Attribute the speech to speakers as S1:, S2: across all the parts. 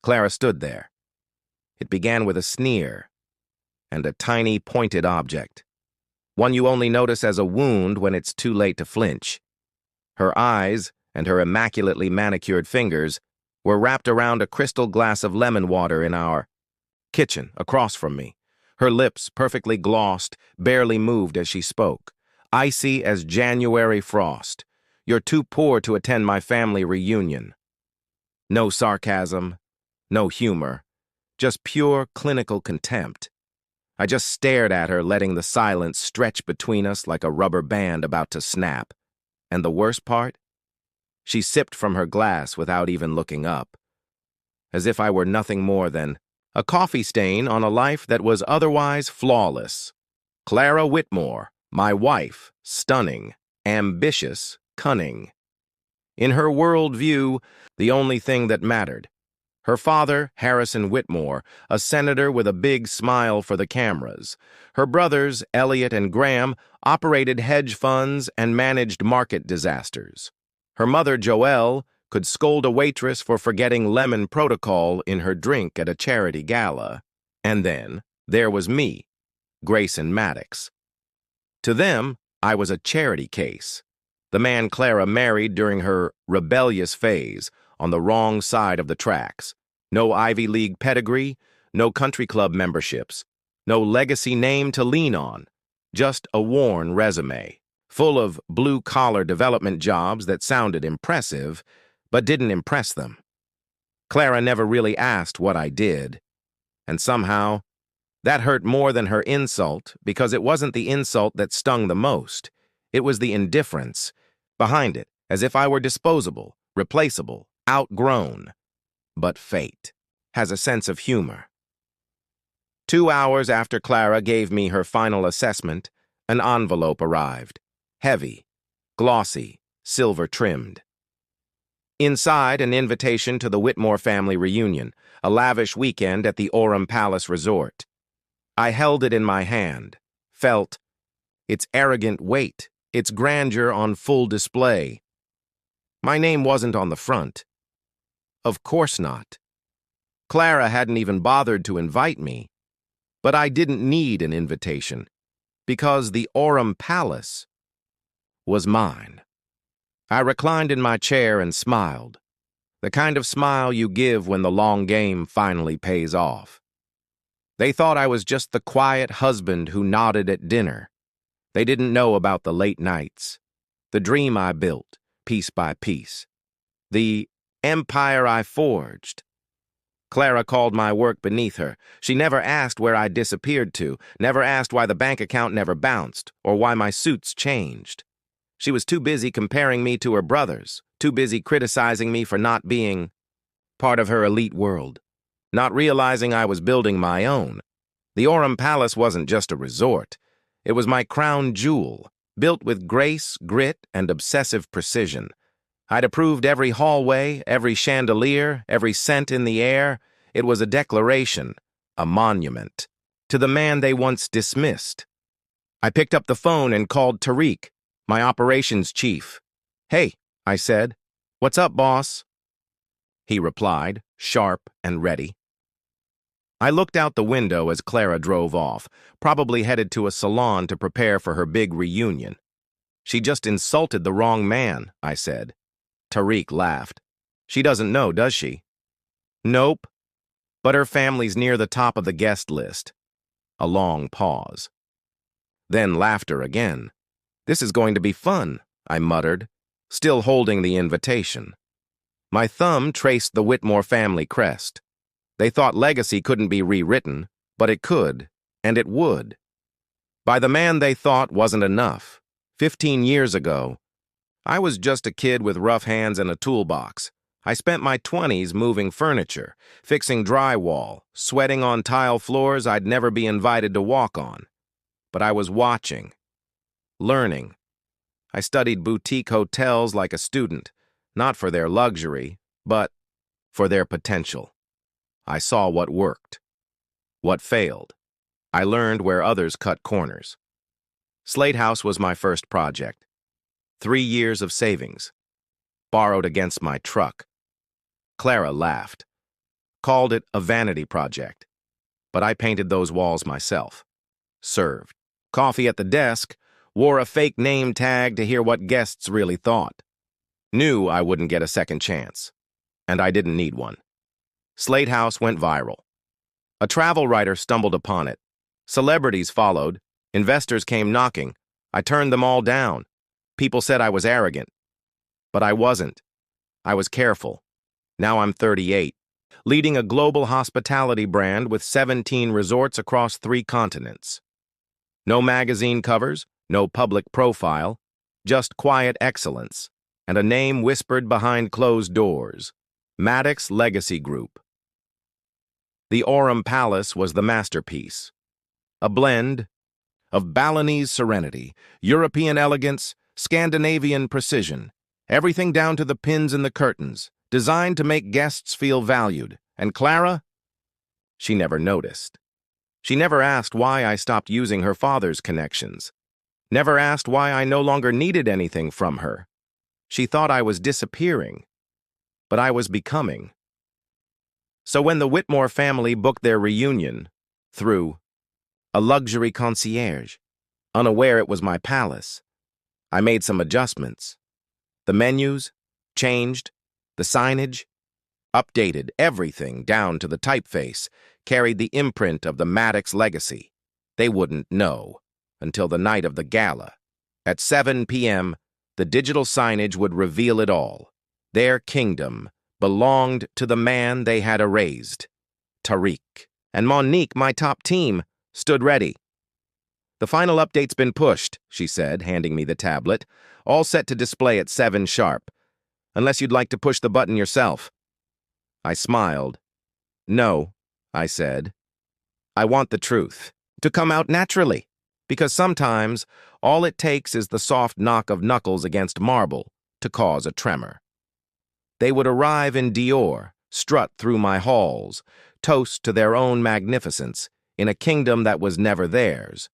S1: Clara stood there. It began with a sneer and a tiny, pointed object, one you only notice as a wound when it's too late to flinch. Her eyes and her immaculately manicured fingers were wrapped around a crystal glass of lemon water in our kitchen across from me. Her lips, perfectly glossed, barely moved as she spoke. Icy as January frost. You're too poor to attend my family reunion. No sarcasm, no humor, just pure clinical contempt. I just stared at her, letting the silence stretch between us like a rubber band about to snap. And the worst part? She sipped from her glass without even looking up, as if I were nothing more than a coffee stain on a life that was otherwise flawless. Clara Whitmore, my wife, stunning, ambitious, cunning. In her worldview, the only thing that mattered. Her father, Harrison Whitmore, a senator with a big smile for the cameras. Her brothers, Elliot and Graham, operated hedge funds and managed market disasters. Her mother, Joelle, could scold a waitress for forgetting lemon protocol in her drink at a charity gala. And then there was me, Grayson Maddox. To them, I was a charity case. The man Clara married during her rebellious phase, on the wrong side of the tracks. No Ivy League pedigree, no country club memberships, no legacy name to lean on, just a worn resume, full of blue-collar development jobs that sounded impressive, but didn't impress them. Clara never really asked what I did, and somehow, that hurt more than her insult because it wasn't the insult that stung the most. It was the indifference behind it, as if I were disposable, replaceable, outgrown. But fate has a sense of humor. 2 hours after Clara gave me her final assessment, an envelope arrived. Heavy, glossy, silver-trimmed. Inside, an invitation to the Whitmore family reunion, a lavish weekend at the Orem Palace Resort. I held it in my hand, felt its arrogant weight, its grandeur on full display. My name wasn't on the front. Of course not. Clara hadn't even bothered to invite me. But I didn't need an invitation, because the Orem Palace was mine. I reclined in my chair and smiled, the kind of smile you give when the long game finally pays off. They thought I was just the quiet husband who nodded at dinner. They didn't know about the late nights, the dream I built, piece by piece, the empire I forged. Clara called my work beneath her. She never asked where I disappeared to, never asked why the bank account never bounced, or why my suits changed. She was too busy comparing me to her brothers, too busy criticizing me for not being part of her elite world, not realizing I was building my own. The Orem Palace wasn't just a resort. It was my crown jewel, built with grace, grit, and obsessive precision. I'd approved every hallway, every chandelier, every scent in the air. It was a declaration, a monument, to the man they once dismissed. I picked up the phone and called Tariq, my operations chief. "Hey," I said, "what's up, boss?" He replied, sharp and ready. I looked out the window as Clara drove off, probably headed to a salon to prepare for her big reunion. "She just insulted the wrong man," I said. Tariq laughed. "She doesn't know, does she?" "Nope. But her family's near the top of the guest list." A long pause. Then laughter again. "This is going to be fun," I muttered, still holding the invitation. My thumb traced the Whitmore family crest. They thought legacy couldn't be rewritten, but it could, and it would. By the man they thought wasn't enough. 15 years ago, I was just a kid with rough hands and a toolbox. I spent my 20s moving furniture, fixing drywall, sweating on tile floors I'd never be invited to walk on. But I was watching, learning. I studied boutique hotels like a student, not for their luxury, but for their potential. I saw what worked, what failed. I learned where others cut corners. Slate House was my first project. 3 years of savings, borrowed against my truck. Clara laughed. called it a vanity project. But I painted those walls myself. Served coffee at the desk, wore a fake name tag to hear what guests really thought. Knew I wouldn't get a second chance. And I didn't need one. Slate House went viral. A travel writer stumbled upon it. Celebrities followed. Investors came knocking. I turned them all down. People said I was arrogant. But I wasn't. I was careful. Now I'm 38, leading a global hospitality brand with 17 resorts across 3 continents. No magazine covers, no public profile, just quiet excellence, and a name whispered behind closed doors. Maddox Legacy Group. The Aurum Palace was the masterpiece. A blend of Balinese serenity, European elegance, Scandinavian precision, everything down to the pins in the curtains, designed to make guests feel valued. And Clara? She never noticed. She never asked why I stopped using her father's connections. Never asked why I no longer needed anything from her. She thought I was disappearing. But I was becoming. So when the Whitmore family booked their reunion, through a luxury concierge, unaware it was my palace, I made some adjustments. The menus changed, the signage updated, everything down to the typeface carried the imprint of the Maddox legacy. They wouldn't know until the night of the gala. At 7 p.m., the digital signage would reveal it all. Their kingdom belonged to the man they had erased. Tariq and Monique, my top team, stood ready. The final update's been pushed, she said, handing me the tablet, all set to display at 7 sharp. Unless you'd like to push the button yourself. I smiled. No, I said. I want the truth to come out naturally, because sometimes all it takes is the soft knock of knuckles against marble to cause a tremor. They would arrive in Dior, strut through my halls, toast to their own magnificence in a kingdom that was never theirs.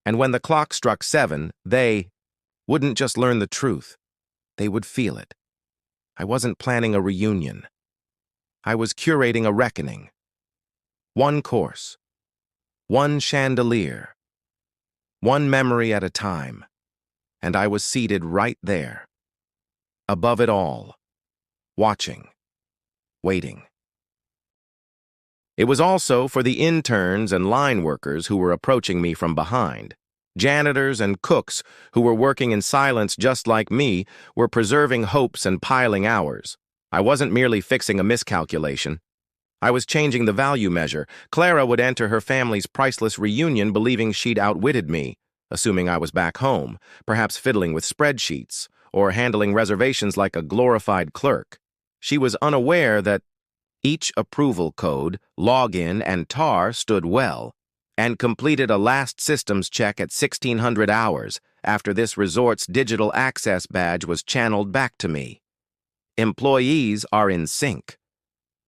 S1: And when the clock struck 7, they wouldn't just learn the truth. They would feel it. I wasn't planning a reunion. I was curating a reckoning. One course. One chandelier. One memory at a time. And I was seated right there. Above it all. Watching. Waiting. It was also for the interns and line workers who were approaching me from behind. Janitors and cooks who were working in silence just like me were preserving hopes and piling hours. I wasn't merely fixing a miscalculation. I was changing the value measure. Clara would enter her family's priceless reunion believing she'd outwitted me, assuming I was back home, perhaps fiddling with spreadsheets or handling reservations like a glorified clerk. She was unaware that each approval code, login, and TAR stood well, and completed a last systems check at 1600 hours after this resort's digital access badge was channeled back to me. Employees are in sync.